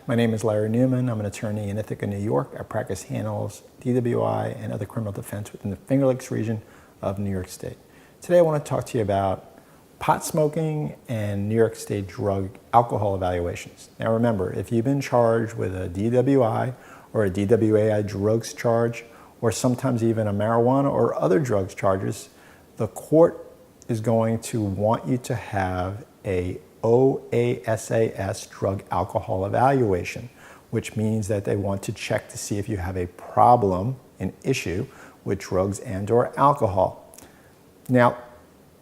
My name is Larry Newman. I'm an attorney in Ithaca, New York. Our practice handles DWI and other criminal defense within the Finger Lakes region of New York State. Today I want to talk to you about pot smoking and New York State drug alcohol evaluations. Now remember, if you've been charged with a DWI or a DWAI drugs charge, or sometimes even a marijuana or other drugs charges, the court is going to want you to have a OASAS drug alcohol evaluation, which means that they want to check to see if you have a problem, an issue with drugs and or alcohol. Now,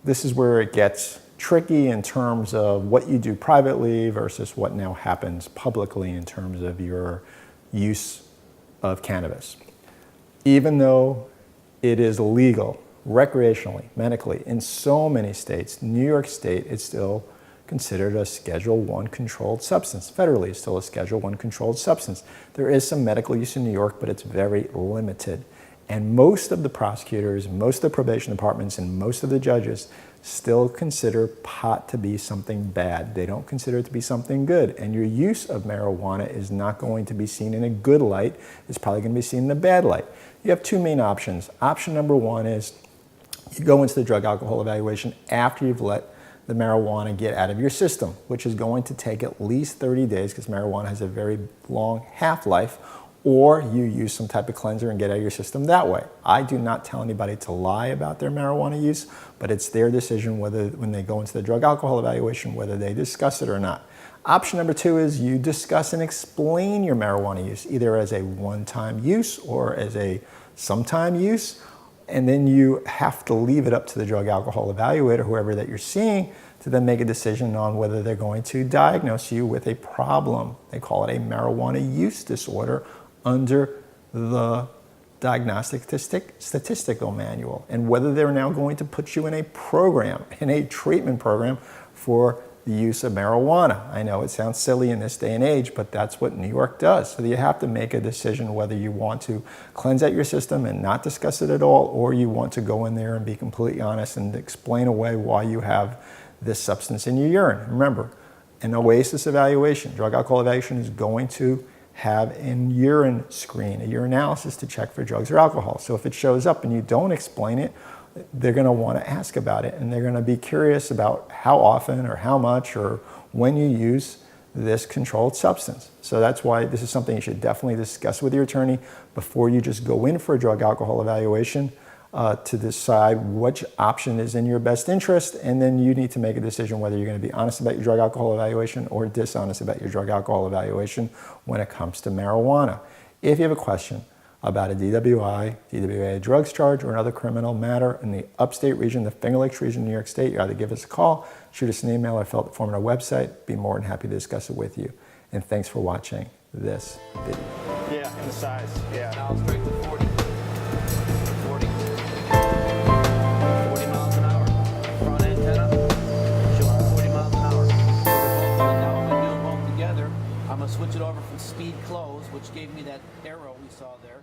this is where it gets tricky in terms of what you do privately versus what now happens publicly in terms of your use of cannabis. Even though it is legal recreationally, medically, in so many states, New York State is still considered a Schedule I controlled substance. Federally, it's still a Schedule I controlled substance. There is some medical use in New York, but it's very limited. And most of the prosecutors, most of the probation departments, and most of the judges still consider pot to be something bad. They don't consider it to be something good. And your use of marijuana is not going to be seen in a good light. It's probably going to be seen in a bad light. You have two main options. Option number one is you go into the drug alcohol evaluation after you've let the marijuana get out of your system, which is going to take at least 30 days because marijuana has a very long half-life, or you use some type of cleanser and get out of your system that way. I do not tell anybody to lie about their marijuana use, but it's their decision whether, when they go into the drug alcohol evaluation, whether they discuss it or not. Option number two is you discuss and explain your marijuana use, either as a one-time use or as a sometime use, and then you have to leave it up to the drug alcohol evaluator, whoever that you're seeing, to then make a decision on whether they're going to diagnose you with a problem. They call it a marijuana use disorder under the Diagnostic Statistical Manual, and whether they're now going to put you in a program, in a treatment program for the use of marijuana. I know it sounds silly in this day and age, but that's what New York does. So you have to make a decision whether you want to cleanse out your system and not discuss it at all, or you want to go in there and be completely honest and explain away why you have this substance in your urine. Remember, an OASAS evaluation, drug alcohol evaluation, is going to have a urine screen, a urinalysis to check for drugs or alcohol. So if it shows up and you don't explain it, they're going to want to ask about it, and they're going to be curious about how often or how much or when you use this controlled substance. So that's why this is something you should definitely discuss with your attorney before you just go in for a drug alcohol evaluation to decide which option is in your best interest, and then you need to make a decision whether you're going to be honest about your drug alcohol evaluation or dishonest about your drug alcohol evaluation when it comes to marijuana. If you have a question about a DWI, DWAI drugs charge, or another criminal matter in the upstate region, the Finger Lakes region, New York State, you either give us a call, shoot us an email, or fill out the form on our website. Be more than happy to discuss it with you. And thanks for watching this video. Yeah, and the size, yeah. Now straight to 40. 40. 40 miles an hour. Front antenna. Showing 40 miles an hour. Now I'm going to do them both together. I'm going to switch it over from speed close, which gave me that arrow we saw there.